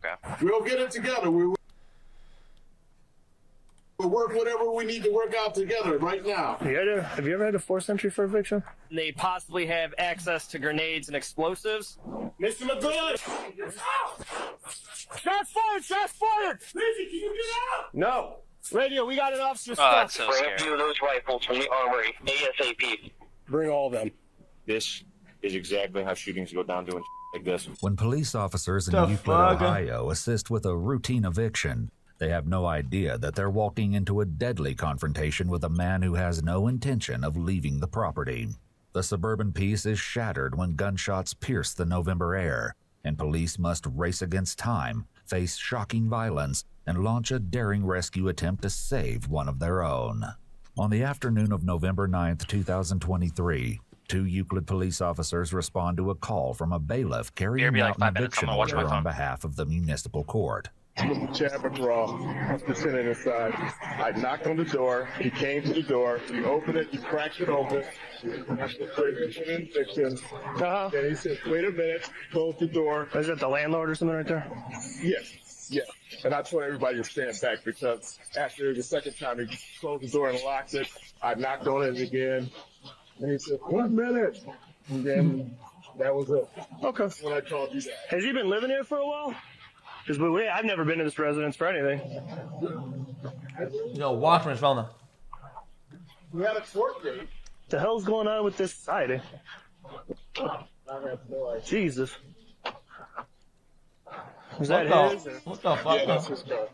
Okay. We'll get it together. We'll work whatever we need to work out together right now. Have you ever had a forced entry for eviction? They possibly have access to grenades and explosives. Mr. McGraw! Shots fired! Shots fired! Lizzie, can you get out? No. Radio, we got an officer Oh, stuck. that's so Bring scary. a few of those rifles from the armory, ASAP. Bring all of them. This is exactly how shootings go down doing like this. When police officers in The Euclid, fuck? Ohio assist with a routine eviction, they have no idea that they're walking into a deadly confrontation with a man who has no intention of leaving the property. The suburban peace is shattered when gunshots pierce the November air, and police must race against time, face shocking violence, and launch a daring rescue attempt to save one of their own. On the afternoon of November 9th, 2023, 2 Euclid police officers respond to a call from a bailiff carrying Be like out an 5 minutes, I'm eviction gonna watch my order on phone. behalf of the municipal court. Mr. Chad McGraw, the tenant inside. I knocked on the door. He came to the door. He opened it. He cracked it open. That's the eviction. Uh-huh. And he said, wait a minute. Close the door. Is that the landlord or something right there? Yes. Yeah. And I told everybody to stand back because after the second time he closed the door and locked it, I knocked on it again. And he said, 1 minute. And then that was it. Okay. When I called you back. Has he been living here for a while? Because I've never been to this residence for anything. Yo, Watchman's found them. We had a court date. What the hell's going on with this society? I have no idea. Jesus. Is that his? Or? What the fuck? Yeah, that's his car.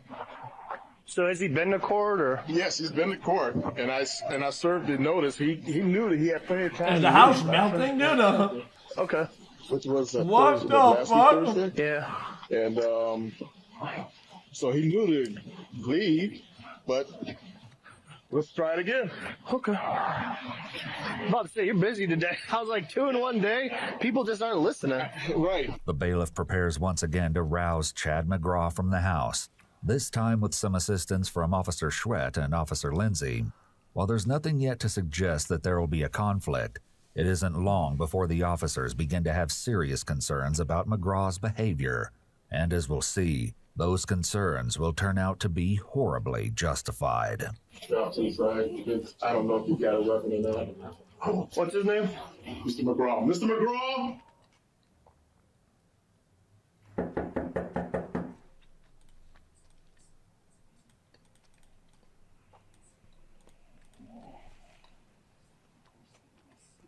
So has he been to court or? Yes, he's been to court, and I served the notice. He knew that he had plenty of time. Is to the leave. house melting, dude? Okay. Which was What Thursday, the last week, fuck? Thursday. Yeah. And so he knew to leave, but let's try it again. Okay. I'm about to say, you're busy today. I was like 2 in 1 day. People just aren't listening. Right. The bailiff prepares once again to rouse Chad McGraw from the house, this time with some assistance from Officer Schwett and Officer Lindsay. While there's nothing yet to suggest that there will be a conflict, it isn't long before the officers begin to have serious concerns about McGraw's behavior. And as we'll see, those concerns will turn out to be horribly justified. Drop to the side, because I don't know if you got a weapon or not. What's his name? Mr. McGraw. Mr. McGraw!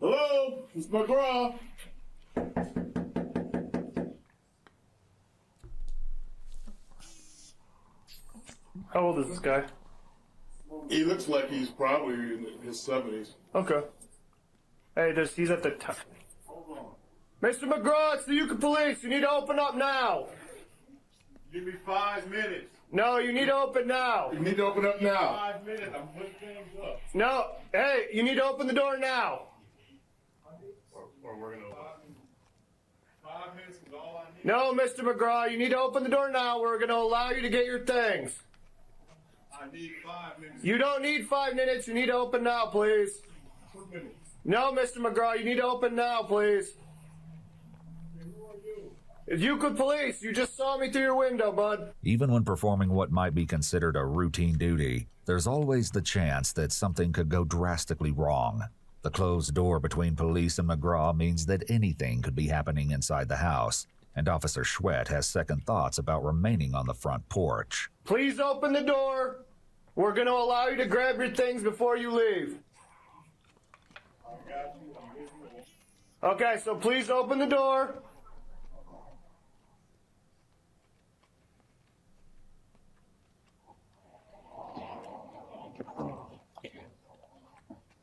Hello, Mr. McGraw. How old is this guy? He looks like he's probably in his 70s. Okay. Hey, he's at the top. Mr. McGraw, it's the Euclid Police. You need to open up now. Give me 5 minutes. No, you need to open now. You need to open up now. 5 minutes. I'm putting things up. No, hey, you need to open the door now. Or we're gonna. 5 minutes is all I need. No, Mr. McGraw, you need to open the door now. We're going to allow you to get your things. I need 5 minutes. You don't need 5 minutes. You need to open now, please. 2 minutes. No, Mr. McGraw, you need to open now, please. Who are you? It's Euclid Police. You just saw me through your window, bud. Even when performing what might be considered a routine duty, there's always the chance that something could go drastically wrong. The closed door between police and McGraw means that anything could be happening inside the house, and Officer Schwett has second thoughts about remaining on the front porch. Please open the door. We're going to allow you to grab your things before you leave. Okay, so please open the door.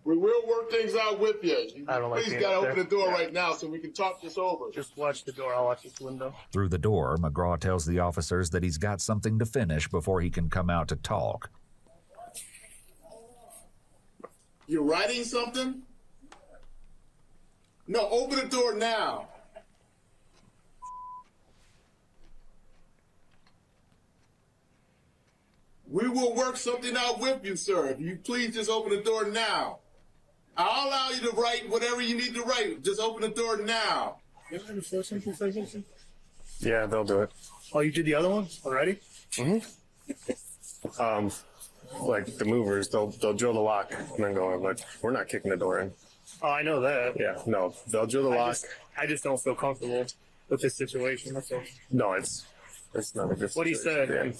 We will work things out with you. I don't like Please being gotta up open there. the door right now so we can talk this over. Just watch the door. I'll watch this window. Through the door, McGraw tells the officers that he's got something to finish before he can come out to talk. You're writing something? No, open the door now. We will work something out with you, sir. If you please just open the door now. I'll allow you to write whatever you need to write. Just open the door now. Yeah, they'll do it. Oh, you did the other one already? Like the movers, they'll drill the lock and then go in, but we're not kicking the door in. Oh, I know that. Yeah, no, they'll drill the lock. I just don't feel comfortable with this situation. That's all. No, it's not a good What do you say? situation.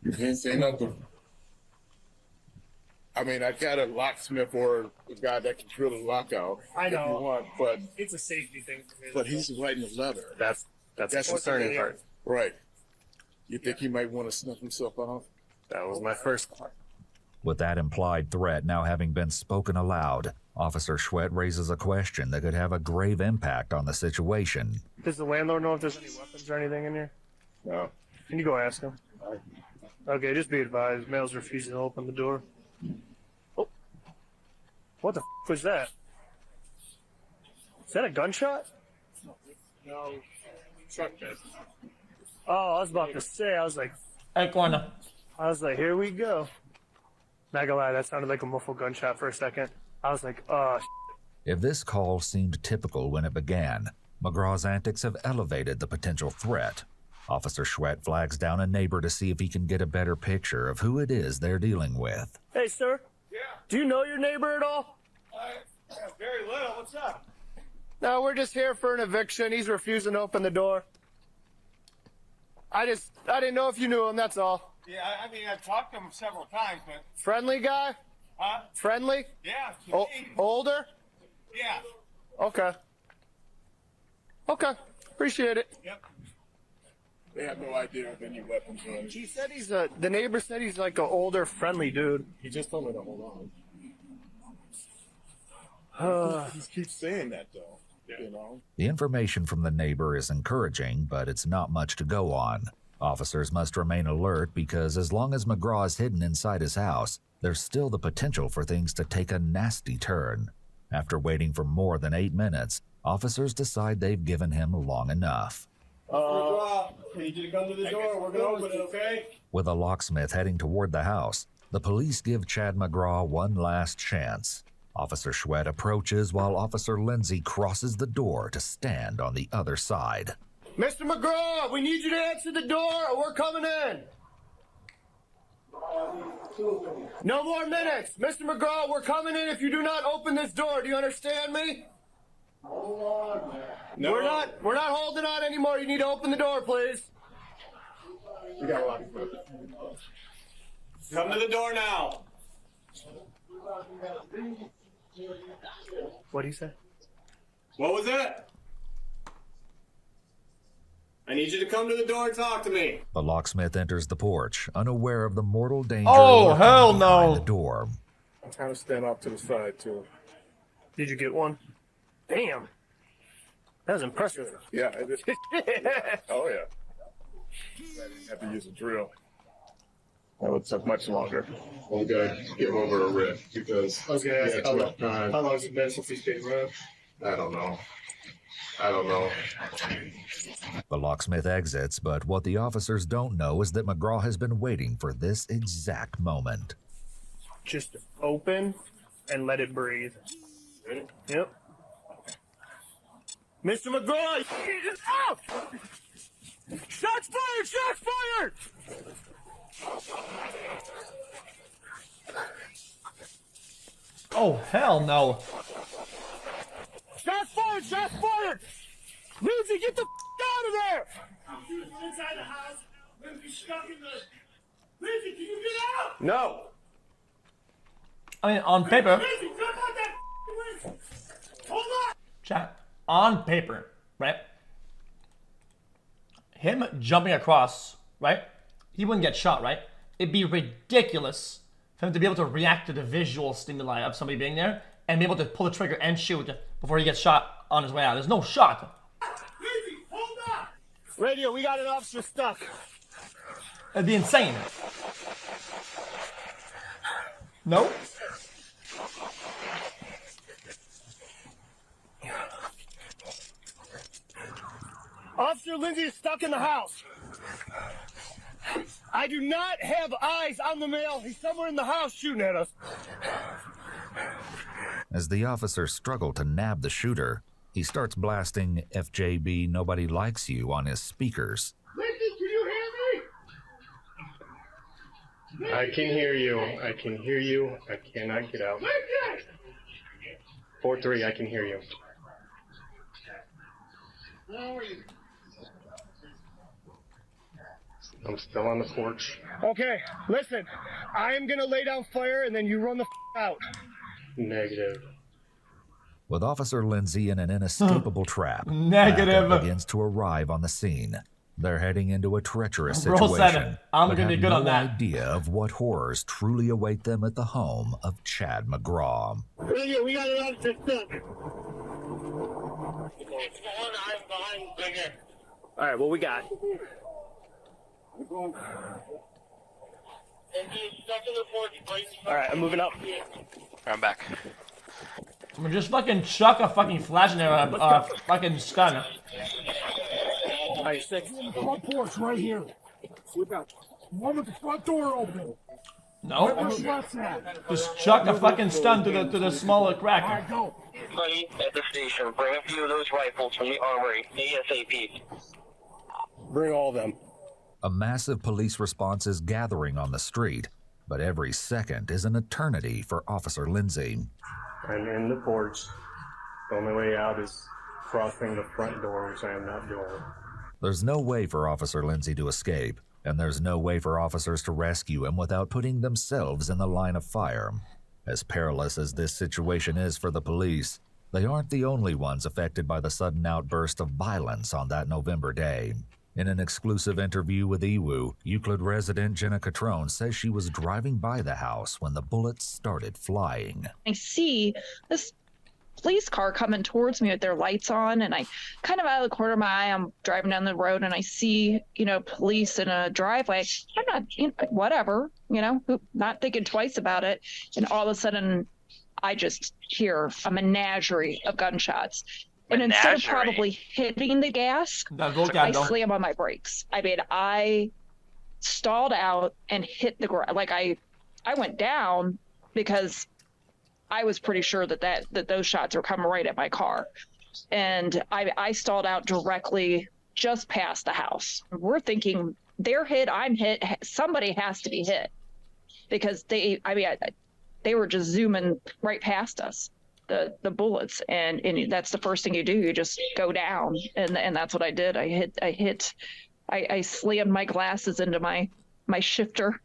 You didn't say nothing. I mean, I got a locksmith or a guy that can drill the lock out. I know. If you want, but It's a safety thing for me. but he's writing a letter. That's the That's concerning the- part. Right. You think he might want to snuff himself out? That was my first part. With that implied threat now having been spoken aloud, Officer Schwett raises a question that could have a grave impact on the situation. Does the landlord know if there's any weapons or anything in here? No. Can you go ask him? Okay, just be advised. Male's refusing to open the door. Oh. What the f was that? Is that a gunshot? No. Truck that. Oh, I was about to say, I was like, corner. here we go. Not gonna lie, that sounded like a muffled gunshot for a second. I was like, oh, If this call seemed typical when it began, McGraw's antics have elevated the potential threat. Officer Schwett flags down a neighbor to see if he can get a better picture of who it is they're dealing with. Hey, sir. Yeah. Do you know your neighbor at all? Very little. What's up? No, we're just here for an eviction. He's refusing to open the door. I didn't know if you knew him, that's all. Yeah, I mean, I've talked to him several times, but Friendly guy? Friendly? yeah, Older? yeah. Okay. Okay. Appreciate it. Yep. They have no idea of any weapons on him. He said the neighbor said he's like an older, friendly dude. He just told me to hold on. He keeps saying that though. You know. The information from the neighbor is encouraging, but it's not much to go on. Officers must remain alert because as long as McGraw is hidden inside his house, there's still the potential for things to take a nasty turn. After waiting for more than 8 minutes, officers decide they've given him long enough. I need you to come to the door. We're gonna open it, okay? With a locksmith heading toward the house, the police give Chad McGraw one last chance. Officer Schwett approaches while Officer Lindsay crosses the door to stand on the other side. Mr. McGraw, we need you to answer the door or we're coming in. No more minutes. Mr. McGraw, we're coming in if you do not open this door. Do you understand me? No. We're not holding on anymore. You need to open the door, please. We got a locksmith. Come to the door now. What do you say? What was that? I need you to come to the door and talk to me. The locksmith enters the porch, unaware of the mortal danger Oh, lurking hell behind no. the door. I'm trying to stand off to the side too. Did you get one? Damn. That was impressive. Yeah. Oh yeah. I didn't have to use a drill. That would take much longer. We gotta get over a rift because I was gonna ask yeah, how too long, much time. how long has it been since he's been around? I don't know. The locksmith exits, but what the officers don't know is that McGraw has been waiting for this exact moment. Just open and let it breathe. Ready? Yep. Mr. McGraw! Oh! Shots fired! Shots fired! Oh, hell no. Shots fired! Shots fired! Lindsay, get the out of there! Inside the house. Lindsay's stuck in the... Lindsay, can you get out? No. I mean, on paper, Lindsay, jump out that window! Hold on! chat, on paper, right? Him jumping across, right? He wouldn't get shot, right? It'd be ridiculous for him to be able to react to the visual stimuli of somebody being there and be able to pull the trigger and shoot before he gets shot on his way out. There's no shot. Lindsay, hold on! Radio, we got an officer stuck. It'd be insane. No? Officer Lindsay is stuck in the house. I do not have eyes on the male. He's somewhere in the house shooting at us. As the officers struggle to nab the shooter, he starts blasting FJB Nobody Likes You on his speakers. Lindsay, can you I can hear you. I can hear you. I cannot get out. 4-3, I can hear you. I'm still on the porch. Okay, listen. I am gonna lay down fire and then you run the out. Negative. With Officer Lindsay in an inescapable trap, Negative. backup begins to arrive on the scene. They're heading into a treacherous Bro situation. said, I'm but gonna be have good no on that. idea of what horrors truly await them at the home of Chad McGraw. We got it on system. All right, what we got? All right, I'm moving up. I'm back. I'm gonna just fucking chuck a fucking flash in there, fucking stun. Are you sick? Front porch right here. We got one with the front door open. No. What's that? Just chuck a fucking stun to the smaller crack. Go. Buddy at the station, bring a few of those rifles from the armory, ASAP. Bring all of them. A massive police response is gathering on the street, but every second is an eternity for Officer Lindsay. I'm in the porch. The only way out is crossing the front door, which I am not doing. There's no way for Officer Lindsay to escape, and there's no way for officers to rescue him without putting themselves in the line of fire. As perilous as this situation is for the police, they aren't the only ones affected by the sudden outburst of violence on that November day. In an exclusive interview with EWU, Euclid resident Jenna Catrone says she was driving by the house when the bullets started flying. I see this police car coming towards me with their lights on, and I kind of out of the corner of my eye, I'm driving down the road and I see, police in a driveway. I'm not, whatever, not thinking twice about it. And all of a sudden I just hear a menagerie of gunshots. And instead of probably hitting the gas, I slam on my brakes. I mean, I stalled out and hit the ground. Like I went down because I was pretty sure that those shots were coming right at my car. And I stalled out directly just past the house. We're thinking they're hit, I'm hit, somebody has to be hit. Because they were just zooming right past us, the bullets. And that's the first thing you do. You just go down. And that's what I did. I slammed my glasses into my shifter.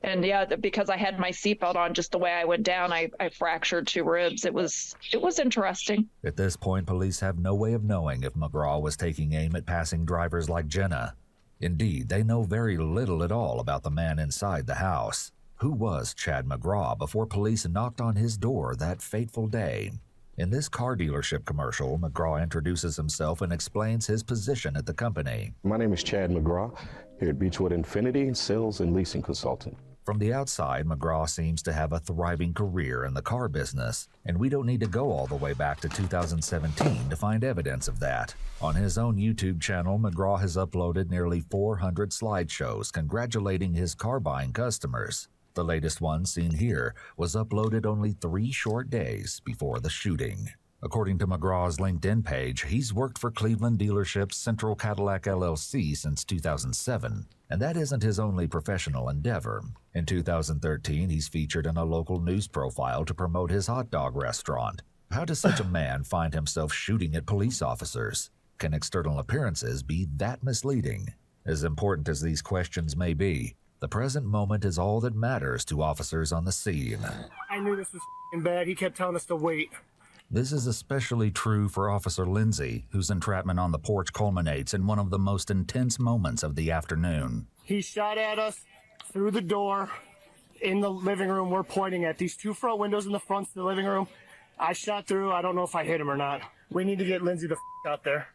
And yeah, because I had my seatbelt on, just the way I went down, I fractured 2 ribs. It was interesting. At this point, police have no way of knowing if McGraw was taking aim at passing drivers like Jenna. Indeed, they know very little at all about the man inside the house. Who was Chad McGraw before police knocked on his door that fateful day? In this car dealership commercial, McGraw introduces himself and explains his position at the company. My name is Chad McGraw, here at Beechwood Infinity, sales and leasing consultant. From the outside, McGraw seems to have a thriving career in the car business, and we don't need to go all the way back to 2017 to find evidence of that. On his own YouTube channel, McGraw has uploaded nearly 400 slideshows congratulating his car-buying customers. The latest one, seen here, was uploaded only 3 short days before the shooting. According to McGraw's LinkedIn page, he's worked for Cleveland dealership Central Cadillac LLC since 2007, and that isn't his only professional endeavor. In 2013, he's featured in a local news profile to promote his hot dog restaurant. How does such a man find himself shooting at police officers? Can external appearances be that misleading? As important as these questions may be, the present moment is all that matters to officers on the scene. I knew this was bad. He kept telling us to wait. This is especially true for Officer Lindsay, whose entrapment on the porch culminates in one of the most intense moments of the afternoon. He shot at us through the door in the living room. We're pointing at these 2 front windows in the front of the living room. I shot through. I don't know if I hit him or not. We need to get Lindsay the out there.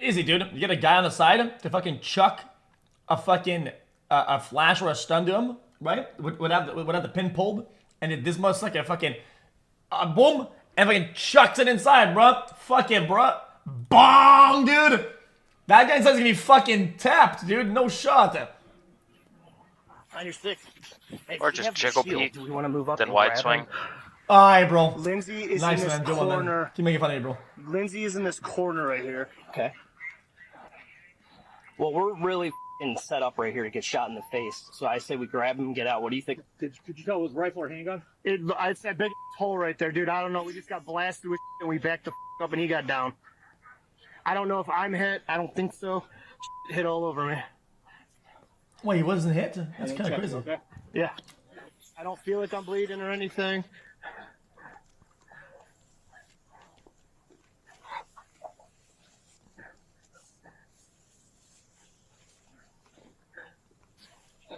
Easy, dude. You get a guy on the side to fucking chuck a fucking a flash or a stun to him, right? Would have the pin pulled, and this must like a fucking boom, and fucking chucks it inside, bruh. Fucking bruh. Bong, dude. That guy says gonna be fucking tapped, dude. No shot. On your stick. Hey, Or just jiggle peek, do we want to move up then and wide grab swing. him? Alright, bro. Lindsay is Nice, in this man. Good one, man. corner. Keep making fun of me, bro. Lindsay is in this corner right here. Okay. Well, we're really set up right here to get shot in the face. So I say we grab him and get out. What do you think? Could you tell it was rifle or handgun? It's that big hole right there, dude. I don't know. We just got blasted with and we backed the up and he got down. I don't know if I'm hit. I don't think so. Hit all over me. Wait, he wasn't hit? That's kind of crazy. Okay. Yeah. I don't feel like I'm bleeding or anything.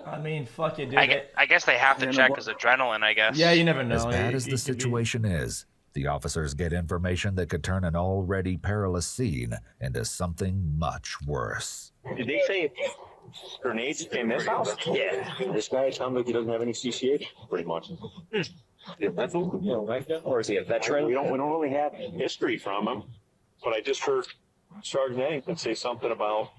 I mean, fuck it, dude. I guess they have to check his adrenaline, I guess. Yeah, you never know. As bad as the situation is, the officers get information that could turn an already perilous scene into something much worse. Did they say grenades in this house? Yeah. This guy sounds like he doesn't have any CCH, pretty much. Or is he a veteran? We don't really have history from him, but I just heard Sergeant Eddington say something about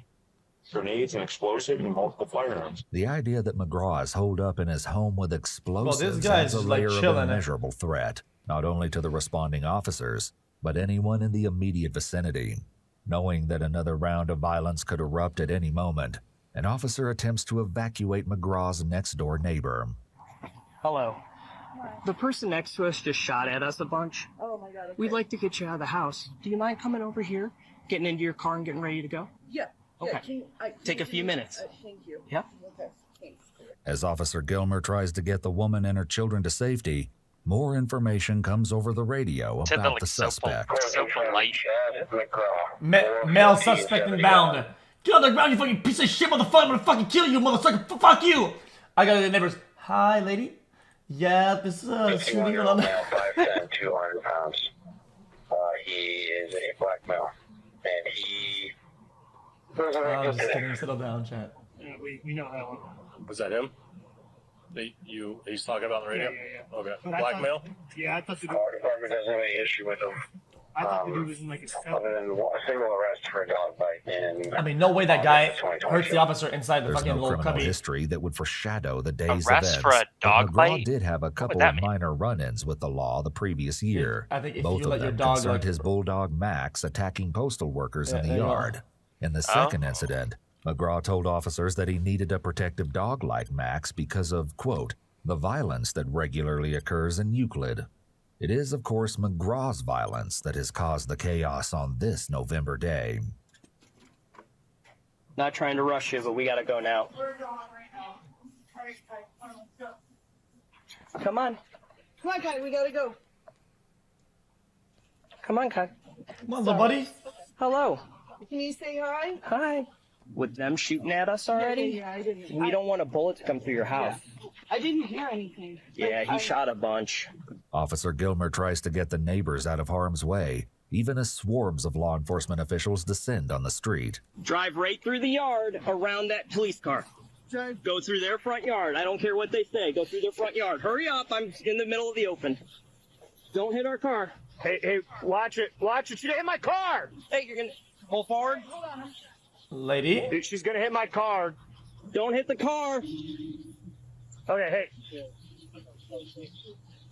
grenades and explosives and multiple firearms. The idea that McGraw is holed up in his home with explosives adds a layer of immeasurable threat, not only to the responding officers, but anyone in the immediate vicinity. Knowing that another round of violence could erupt at any moment, an officer attempts to evacuate McGraw's next-door neighbor. Hello. The person next to us just shot at us a bunch. Oh my god. Okay. We'd like to get you out of the house. Do you mind coming over here, getting into your car and getting ready to go? Yeah. Okay. Take a few minutes. Thank you. Yep. Okay. Thanks. As Officer Gilmer tries to get the woman and her children to safety, more information comes over the radio about the suspect. Male suspect inbound. Get on the ground, you fucking piece of shit, motherfucker! I'm gonna fucking kill you, motherfucker! Fuck you! I got the neighbors. Hi, lady. Yeah, this is shooting on the. 5'10", 200 pounds. He is a black male, and he. I'm just kidding. Settle down, chat. Yeah, we know that one. Was that him? He's talking about on the radio? Yeah. Okay. But Blackmail? Yeah, I thought the dude. Our department doesn't have any issue with him. I thought the dude was in like his other than a single arrest for a dog bite. And I mean, no way that guy hurts the officer inside the There's fucking no little criminal cubby. history that would foreshadow the day's Arrest events. for a dog but McGraw bite? did have a couple of minor run-ins with the law the previous year. I think if Both you of let your them dog concerned like- his bulldog Max attacking postal workers in Yeah, the there you go. yard. In the second incident, McGraw told officers that he needed a protective dog like Max because of, quote, the violence that regularly occurs in Euclid. It is, of course, McGraw's violence that has caused the chaos on this November day. Not trying to rush you, but we gotta go now. We're going right now. All right, let's go. Come on. Come on, Kai, we gotta go. Come on, Kai. Come on, little buddy. Hello. Can you say hi? Hi. With them shooting at us already? Yeah, I didn't. We don't want a bullet to come through your house. I didn't hear anything. Yeah, he shot a bunch. Officer Gilmer tries to get the neighbors out of harm's way, even as swarms of law enforcement officials descend on the street. Drive right through the yard around that police car. Go through their front yard. I don't care what they say. Go through their front yard. Hurry up. I'm in the middle of the open. Don't hit our car. Hey, watch it. Watch it. She hit my car. Hey, you're going to pull forward? Lady? Dude, she's going to hit my car. Don't hit the car. Okay, hey.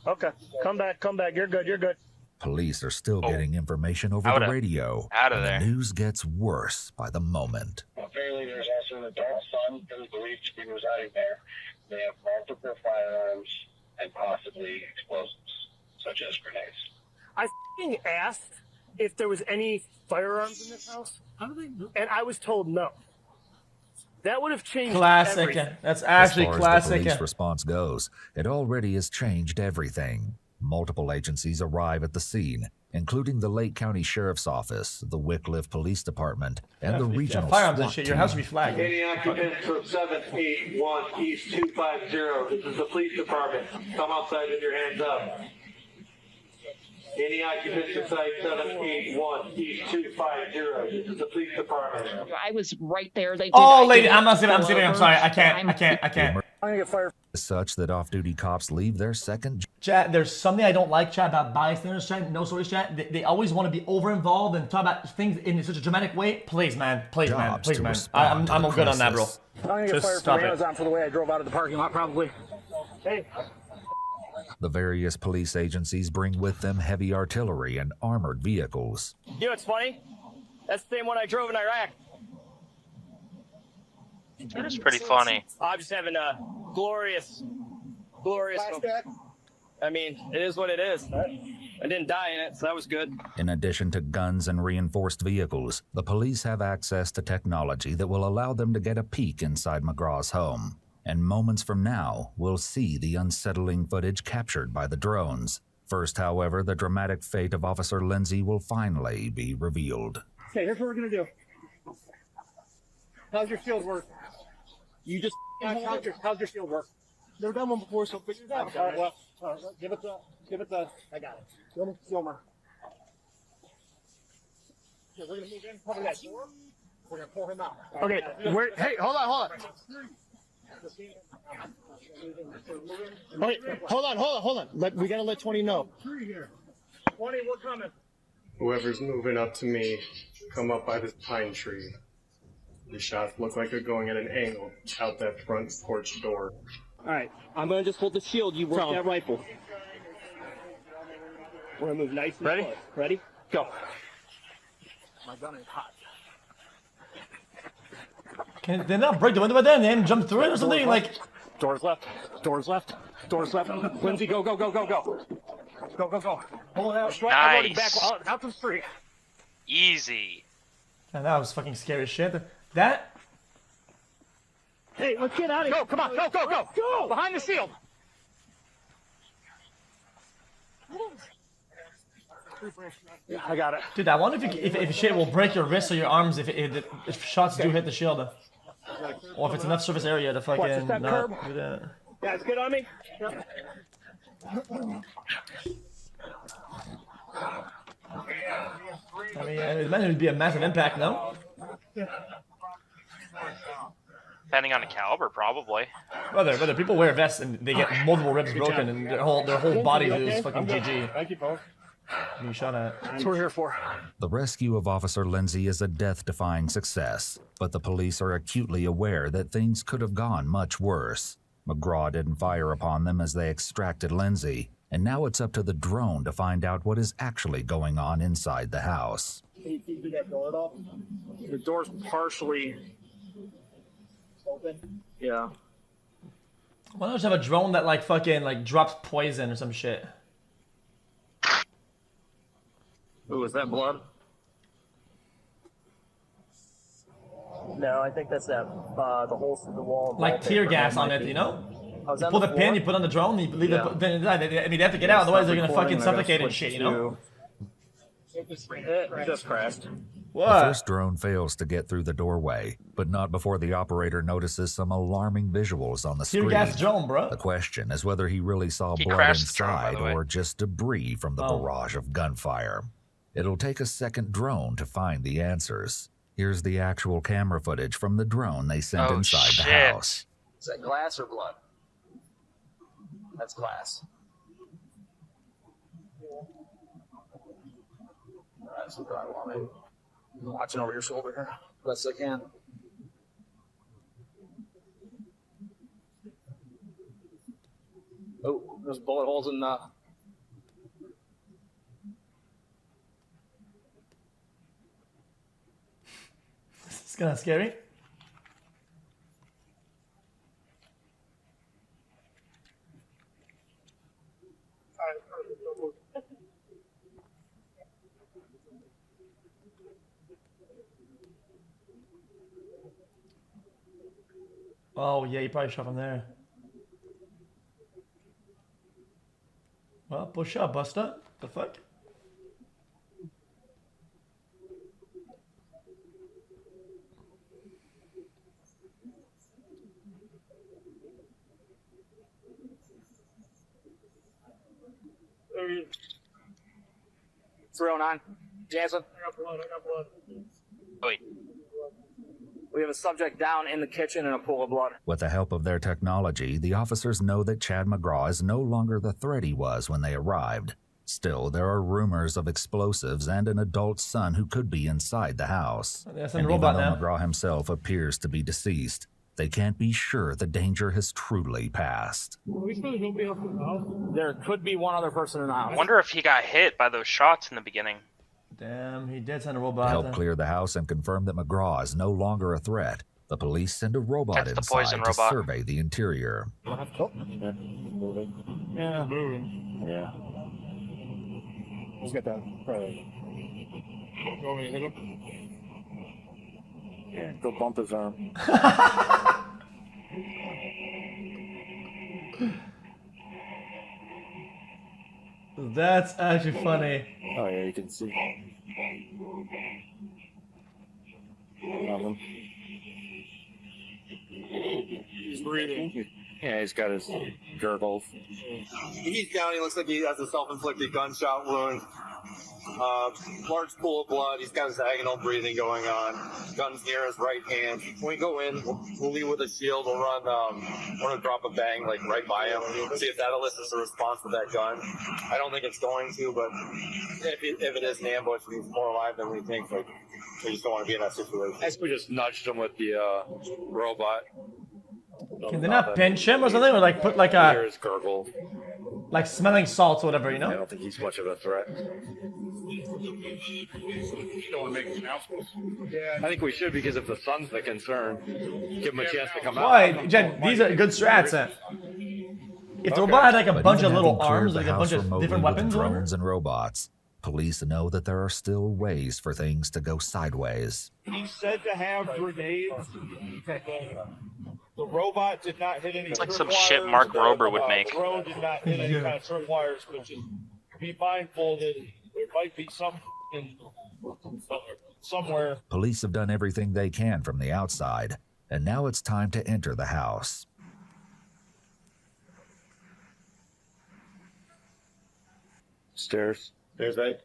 Okay, come back. You're good. Police are still getting information over the radio. Out of and there. The news gets worse by the moment. apparently there's also an adult son that is believed to be residing there. They have multiple firearms and possibly explosives, such as grenades. I f***ing asked if there was any firearms in this house, and I was told no. That would have changed Classic. everything. That's actually as far classic. As the police response goes, it already has changed everything. Multiple agencies arrive at the scene, including the Lake County Sheriff's Office, the Wickliffe Police Department, and the regional firearms and SWAT shit. Your house should be flagged. Any occupants from 781 East 250. This is the police department. Come outside with your hands up. Any occupants inside 781 East 250. This is the police department. I was right there. They did, Oh, I lady, did I'm not saving. I'm pull saving. I'm over. sorry. I can't. I'm gonna get fired. Such that off-duty cops leave their second Chat, there's something I don't like, chat, about bystanders, chat, no stories, chat. They always want to be over-involved and talk about things in such a dramatic way. Please, man. Please, man. Jobs Please, to man. respond to I'm the good on that, bro. crisis. I'm gonna get Just fired stop from it. Amazon for the way I drove out of the parking lot, probably. Hey. The various police agencies bring with them heavy artillery and armored vehicles. You know what's funny? That's the same one I drove in Iraq. That is pretty funny. I'm just having a glorious. I mean, it is what it is. I didn't die in it, so that was good. In addition to guns and reinforced vehicles, the police have access to technology that will allow them to get a peek inside McGraw's home. And moments from now, we'll see the unsettling footage captured by the drones. First, however, the dramatic fate of Officer Lindsay will finally be revealed. Okay, here's what we're gonna do. How's your shield work? You just how's your shield work? Never done one before, so figure it out. All right, well, give it the. I got it. Filmer. Okay, we're gonna move in. Cover that door. We're gonna pull him out. Okay, hey, hold on. Wait, hold on. We gotta let 20 know. 20, we're coming. Whoever's moving up to me, come up by this pine tree. The shots look like they're going at an angle out that front porch door. Alright, I'm gonna just hold the shield, you work that rifle. We're gonna move nice and slow. Ready? Go. My gun is hot. Can they not break the window by then and jump through it or something? Like, doors left. Lindsay, go. Go. Hold it out. Nice. Back out to the street. Easy. man, that was fucking scary as shit. That. Hey, let's get out of here. Go, come on, go. Behind the shield. Yeah, I got it. Dude, I wonder if shit will break your wrists or your arms if shots do hit the shield. Or if it's enough surface area to fucking not do that. Guys, good on me? Yep. I mean, I imagine it would be a massive impact, no? Depending on the caliber, probably. Whether people wear vests and they get multiple ribs broken and their whole body is fucking GG. Thank you, folks. Being shot at. That's what we're here for. The rescue of Officer Lindsay is a death-defying success, but the police are acutely aware that things could have gone much worse. McGraw didn't fire upon them as they extracted Lindsay, and now it's up to the drone to find out what is actually going on inside the house. Can you keep that door off? The door's partially open. Yeah. Why don't you just have a drone that like fucking like drops poison or some shit? Ooh, is that blood? No, I think that's that, the holes in the wall. Like tear gas on it, you know? You pull the pin, you put on the drone, you leave the pin inside. I mean, they have to get out, otherwise they're gonna fucking suffocate and shit, you know? It just crashed. The first drone fails to get through the doorway, but not before the operator notices some alarming visuals on the screen. Tear gas drone, bro. The question is whether he really saw blood inside or just debris from the barrage of gunfire. It'll take a second drone to find the answers. Here's the actual camera footage from the drone they sent inside the house. Is that glass or blood? That's glass. Alright, so drywall maybe. I'm watching over your shoulder here, best I can. Oh, there's bullet holes in the... It's kind of scary. Oh yeah, you probably shot from there. Well, push up, Buster. The fuck? .309, Jansen. I got blood. Wait. We have a subject down in the kitchen in a pool of blood. With the help of their technology, the officers know that Chad McGraw is no longer the threat he was when they arrived. Still, there are rumors of explosives and an adult son who could be inside the house. And even though McGraw himself appears to be deceased, they can't be sure the danger has truly passed. There could be one other person in the house. I wonder if he got hit by those shots in the beginning. Damn, he did send a To robot. help clear the house and confirm that McGraw is no longer a threat, The police send a robot That's the poison inside to robot. survey the interior. Yeah, moving. Yeah. He's got that. Probably. You want me to hit him? Yeah, go bump his arm. That's actually funny. Oh yeah, you can see. Nothing. He's breathing. Yeah, he's got his gurgles. He's down. He looks like he has a self-inflicted gunshot wound. Large pool of blood. He's got his agonal breathing going on. Gun's near his right hand. When we go in, we'll leave with a shield. We'll run. We're gonna drop a bang like right by him. See if that elicits a response with that gun. I don't think it's going to, but if it is an ambush, and he's more alive than we think. Like, we just don't want to be in that situation. I guess we just nudged him with the robot. Can they not pinch him or something, or like put like Hear a his gurgle. like smelling salts or whatever, you I know? don't think he's much of a threat. Don't make announcements. Yeah, I think we should, because if the sun's the concern, give him a chance to come out. Why, Jen? These are good strats. If the robot had like a But bunch even of little having cleared arms, the like a house bunch of remotely different with weapons, or whatever. drones and robots, police know that there are still ways for things to go sideways. He's said to have grenades. The robot did not hit any It's like trip some wires. shit Mark Rober would make. The drone did not hit any kind of trip wires, but just be mindful that there might be some somewhere. Police have done everything they can from the outside, and now it's time to enter the house. Stairs. There's that.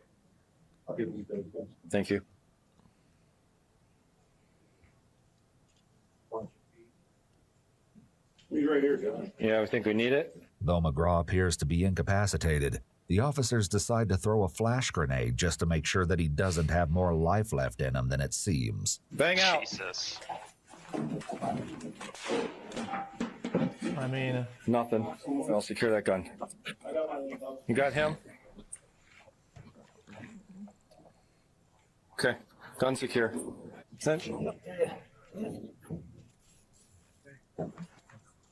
Thank you. He's right here, John. Yeah, I think we need it. Though McGraw appears to be incapacitated, the officers decide to throw a flash grenade just to make sure that he doesn't have more life left in him than it seems. Bang out. Jesus. I mean, Nothing. I'll secure that gun. You got him? Okay. Gun secure. Sent.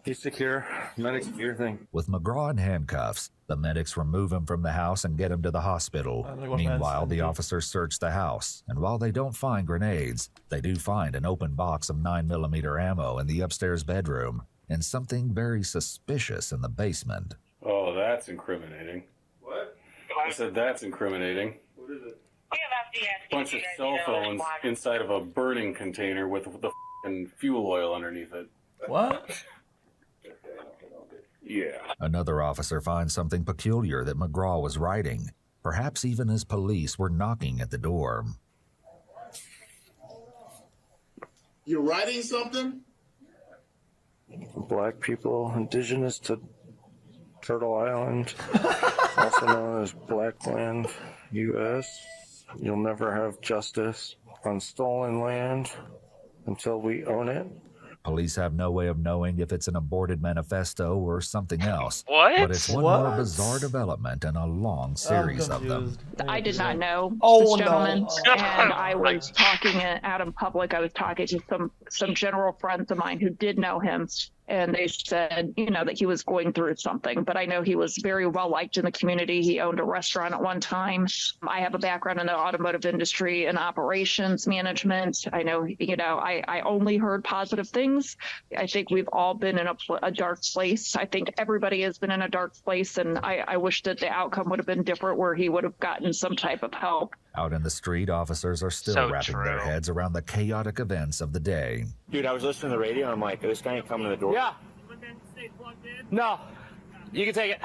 He's secure. Medics do your thing. With McGraw in handcuffs, the medics remove him from the house and get him to the hospital. Meanwhile, the officers search the house, and while they don't find grenades, they do find an open box of 9mm ammo in the upstairs bedroom and something very suspicious in the basement. Oh, that's incriminating. What? I said that's incriminating. What is it? Bunch of cell phones inside of a burning container with the f***ing fuel oil underneath it. what? Yeah. Another officer finds something peculiar that McGraw was writing, perhaps even as police were knocking at the door. You're writing something? Black people indigenous to Turtle Island, also known as Blackland, U.S. You'll never have justice on stolen land until we own it. Police have no way of knowing if it's an aborted manifesto or something else. What? But it's one more bizarre development in a long series of them. I did not know Oh, this gentleman, no. and I was talking out in public. I was talking to some general friends of mine who did know him, and they said, that he was going through something. But I know he was very well liked in the community. He owned a restaurant at one time. I have a background in the automotive industry and operations management. I know, I only heard positive things. I think we've all been in a dark place. I think everybody has been in a dark place, and I wish that the outcome would have been different, where he would have gotten some type of help. Out in the street, officers are still So wrapping their heads around the chaotic events of the day. Dude, I was listening to the radio, and I'm like, this guy ain't coming to the door. Yeah. No. You can take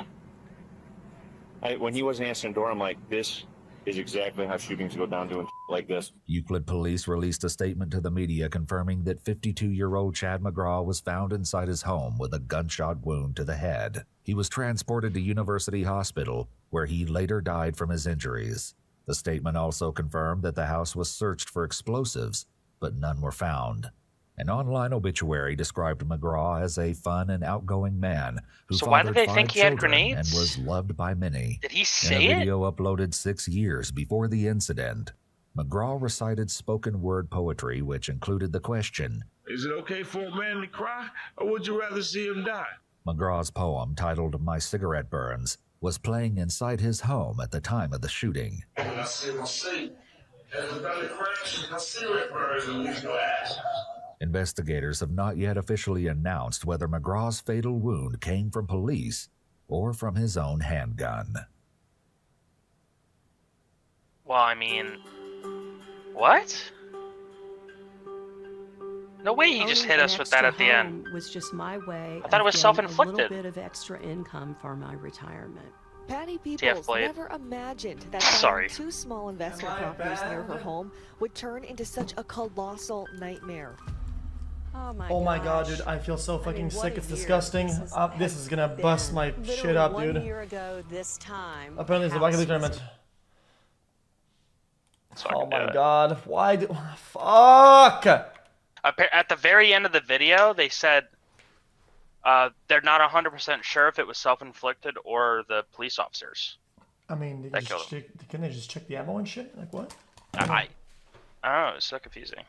it. When he wasn't answering the door, I'm like, this is exactly how shootings go down, doing like this. Euclid police released a statement to the media confirming that 52-year-old Chad McGraw was found inside his home with a gunshot wound to the head. He was transported to University Hospital, where he later died from his injuries. The statement also confirmed that the house was searched for explosives, but none were found. An online obituary described McGraw as a fun and outgoing man who So why did fathered they 5 think he had children grenades? and was loved by many. Did he In say a it? video uploaded 6 years before the incident, McGraw recited spoken word poetry, which included the question, Is it okay for a man to cry, or would you rather see him die? McGraw's poem, titled My Cigarette Burns, was playing inside his home at the time of the shooting. When I see my seat, and the thunder crashes, my cigarette burns and leaves your ass. Investigators have not yet officially announced whether McGraw's fatal wound came from police or from his own handgun. Well, I mean, what? No way he just hit us with that at the end. Was just my way. I thought it was self-inflicted. A little bit of extra income for my retirement. Patty Peoples Blade. never imagined that Sorry. buying 2 small investment properties near her home would turn into such a colossal nightmare. Oh my god, dude, I feel so fucking sick. It's disgusting. This is gonna bust my shit up, dude. 1 year ago this time. Apparently, it's a Rocket League tournament. Oh my god, why do... Fuck! At the very end of the video, they said they're not 100% sure if it was self-inflicted or the police officers. I mean, can they just check the ammo and shit? Like, what? I don't know, it's so confusing.